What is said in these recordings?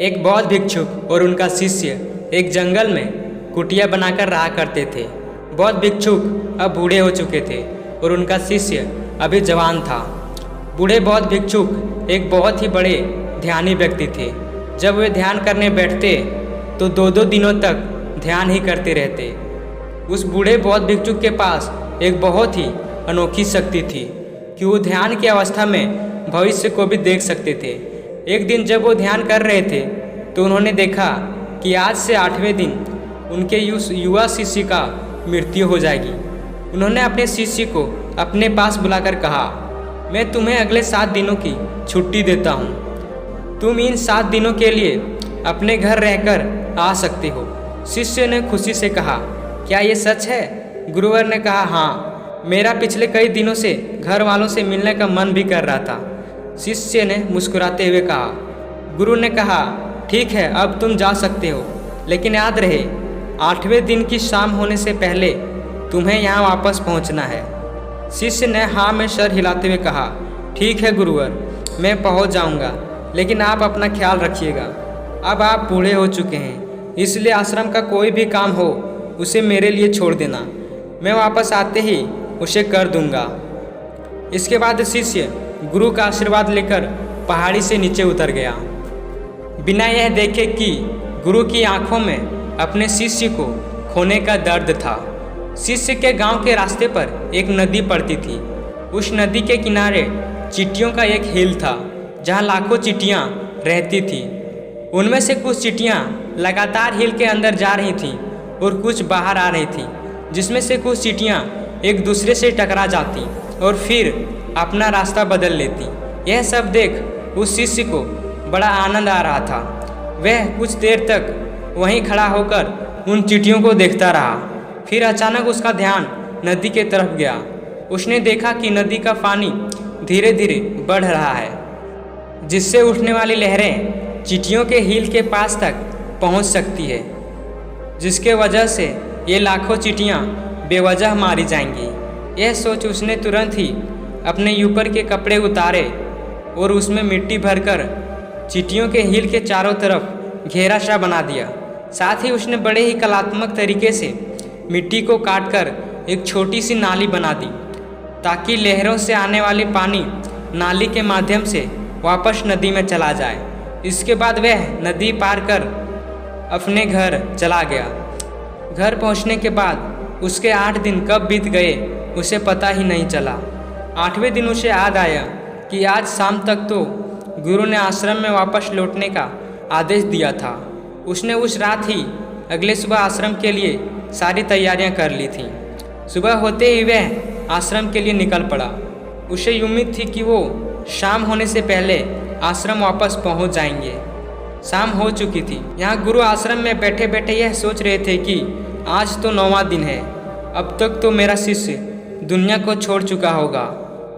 एक बौद्ध भिक्षुक और उनका शिष्य एक जंगल में कुटिया बनाकर रहा करते थे। बौद्ध भिक्षुक अब बूढ़े हो चुके थे और उनका शिष्य अभी जवान था। बूढ़े बौद्ध भिक्षुक एक बहुत ही बड़े ध्यानी व्यक्ति थे। जब वे ध्यान करने बैठते तो दो दो दिनों तक ध्यान ही करते रहते। उस बूढ़े बौद्ध भिक्षुक के पास एक बहुत ही अनोखी शक्ति थी कि वो ध्यान की अवस्था में भविष्य को भी देख सकते थे। एक दिन जब वो ध्यान कर रहे थे तो उन्होंने देखा कि आज से 8वें दिन उनके युवा शिष्य का मृत्यु हो जाएगी। उन्होंने अपने शिष्य को अपने पास बुलाकर कहा, मैं तुम्हें अगले 7 दिनों की छुट्टी देता हूँ। तुम इन 7 दिनों के लिए अपने घर रहकर आ सकते हो। शिष्य ने खुशी से कहा, क्या ये सच है? गुरुवर ने कहा, हाँ, मेरा पिछले कई दिनों से घर वालों से मिलने का मन भी कर रहा था। शिष्य ने मुस्कुराते हुए कहा। गुरु ने कहा, ठीक है, अब तुम जा सकते हो, लेकिन याद रहे 8वें दिन की शाम होने से पहले तुम्हें यहाँ वापस पहुँचना है। शिष्य ने हाँ में सर हिलाते हुए कहा, ठीक है गुरुवर, मैं पहुँच जाऊँगा, लेकिन आप अपना ख्याल रखिएगा। अब आप बूढ़े हो चुके हैं, इसलिए आश्रम का कोई भी काम हो उसे मेरे लिए छोड़ देना। मैं वापस आते ही उसे कर दूंगा। इसके बाद शिष्य गुरु का आशीर्वाद लेकर पहाड़ी से नीचे उतर गया, बिना यह देखे कि गुरु की आंखों में अपने शिष्य को खोने का दर्द था। शिष्य के गांव के रास्ते पर एक नदी पड़ती थी। उस नदी के किनारे चींटियों का एक हिल था, जहां लाखों चींटियां रहती थी। उनमें से कुछ चींटियां लगातार हिल के अंदर जा रही थीं और कुछ बाहर आ रही थी, जिसमें से कुछ चींटियां एक दूसरे से टकरा जाती और फिर अपना रास्ता बदल लेती। यह सब देख उस शिष्य को बड़ा आनंद आ रहा था। वह कुछ देर तक वहीं खड़ा होकर उन चींटियों को देखता रहा। फिर अचानक उसका ध्यान नदी के तरफ गया। उसने देखा कि नदी का पानी धीरे धीरे बढ़ रहा है, जिससे उठने वाली लहरें चींटियों के हील के पास तक पहुंच सकती है, जिसके वजह से ये लाखों चींटियां बेवजह मारी जाएंगी। यह सोच उसने तुरंत ही अपने ऊपर के कपड़े उतारे और उसमें मिट्टी भरकर चींटियों के हील के चारों तरफ घेरा सा बना दिया। साथ ही उसने बड़े ही कलात्मक तरीके से मिट्टी को काटकर एक छोटी सी नाली बना दी, ताकि लहरों से आने वाली पानी नाली के माध्यम से वापस नदी में चला जाए। इसके बाद वह नदी पार कर अपने घर चला गया। घर पहुंचने के बाद उसके 8 दिन कब बीत गए उसे पता ही नहीं चला। 8वें दिन उसे याद आया कि आज शाम तक तो गुरु ने आश्रम में वापस लौटने का आदेश दिया था। उसने उस रात ही अगले सुबह आश्रम के लिए सारी तैयारियां कर ली थीं। सुबह होते ही वह आश्रम के लिए निकल पड़ा। उसे उम्मीद थी कि वो शाम होने से पहले आश्रम वापस पहुंच जाएंगे। शाम हो चुकी थी। यहाँ गुरु आश्रम में बैठे बैठे यह सोच रहे थे कि आज तो 9वां दिन है, अब तक तो मेरा शिष्य दुनिया को छोड़ चुका होगा।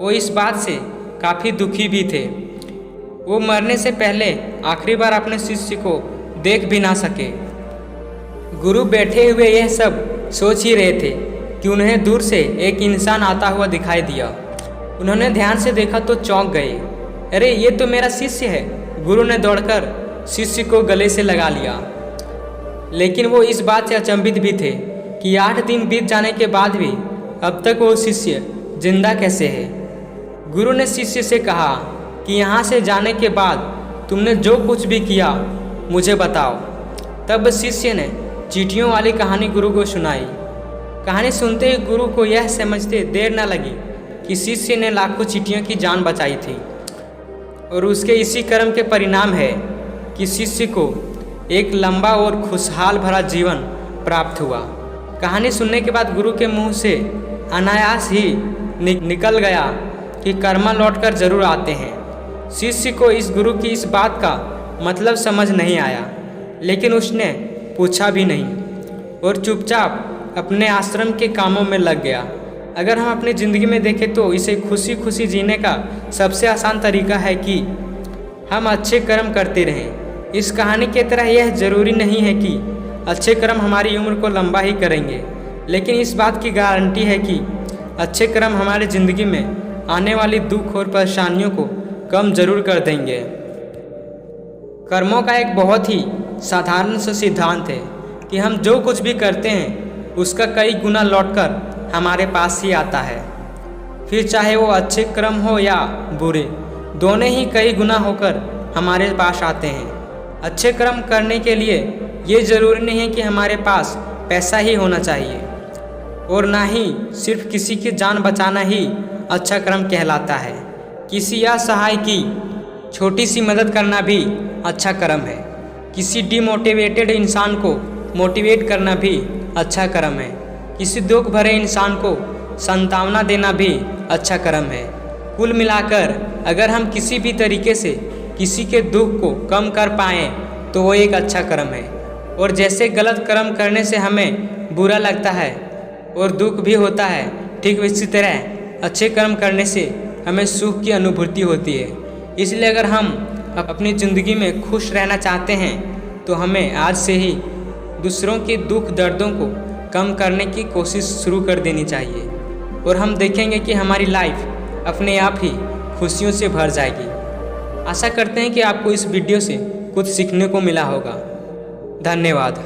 वो इस बात से काफ़ी दुखी भी थे। वो मरने से पहले आखिरी बार अपने शिष्य को देख भी ना सके। गुरु बैठे हुए यह सब सोच ही रहे थे कि उन्हें दूर से एक इंसान आता हुआ दिखाई दिया। उन्होंने ध्यान से देखा तो चौंक गए। अरे, ये तो मेरा शिष्य है। गुरु ने दौड़कर शिष्य को गले से लगा लिया, लेकिन वो इस बात से अचंभित भी थे कि 8 दिन बीत जाने के बाद भी अब तक वो शिष्य जिंदा कैसे है। गुरु ने शिष्य से कहा कि यहाँ से जाने के बाद तुमने जो कुछ भी किया मुझे बताओ। तब शिष्य ने चींटियों वाली कहानी गुरु को सुनाई। कहानी सुनते ही गुरु को यह समझते देर न लगी कि शिष्य ने लाखों चींटियों की जान बचाई थी, और उसके इसी कर्म के परिणाम है कि शिष्य को एक लंबा और खुशहाल भरा जीवन प्राप्त हुआ। कहानी सुनने के बाद गुरु के मुंह से अनायास ही निकल गया कि कर्मा लौटकर जरूर आते हैं। शिष्य को इस गुरु की इस बात का मतलब समझ नहीं आया, लेकिन उसने पूछा भी नहीं और चुपचाप अपने आश्रम के कामों में लग गया। अगर हम अपनी ज़िंदगी में देखें तो इसे खुशी खुशी जीने का सबसे आसान तरीका है कि हम अच्छे कर्म करते रहें। इस कहानी की तरह यह ज़रूरी नहीं है कि अच्छे कर्म हमारी उम्र को लंबा ही करेंगे, लेकिन इस बात की गारंटी है कि अच्छे कर्म हमारी ज़िंदगी में आने वाली दुख और परेशानियों को कम जरूर कर देंगे। कर्मों का एक बहुत ही साधारण सा सिद्धांत है कि हम जो कुछ भी करते हैं उसका कई गुना लौटकर हमारे पास ही आता है। फिर चाहे वो अच्छे कर्म हो या बुरे, दोनों ही कई गुना होकर हमारे पास आते हैं। अच्छे कर्म करने के लिए ये ज़रूरी नहीं है कि हमारे पास पैसा ही होना चाहिए, और ना ही सिर्फ किसी की जान बचाना ही अच्छा कर्म कहलाता है। किसी असहाय की छोटी सी मदद करना भी अच्छा कर्म है। किसी डिमोटिवेटेड इंसान को मोटिवेट करना भी अच्छा कर्म है। किसी दुख भरे इंसान को सांत्वना देना भी अच्छा कर्म है। कुल मिलाकर अगर हम किसी भी तरीके से किसी के दुख को कम कर पाएँ तो वो एक अच्छा कर्म है। और जैसे गलत कर्म करने से हमें बुरा लगता है और दुख भी होता है, ठीक इसी तरह अच्छे कर्म करने से हमें सुख की अनुभूति होती है। इसलिए अगर हम अपनी ज़िंदगी में खुश रहना चाहते हैं तो हमें आज से ही दूसरों के दुख दर्दों को कम करने की कोशिश शुरू कर देनी चाहिए, और हम देखेंगे कि हमारी लाइफ अपने आप ही खुशियों से भर जाएगी। आशा करते हैं कि आपको इस वीडियो से कुछ सीखने को मिला होगा। धन्यवाद।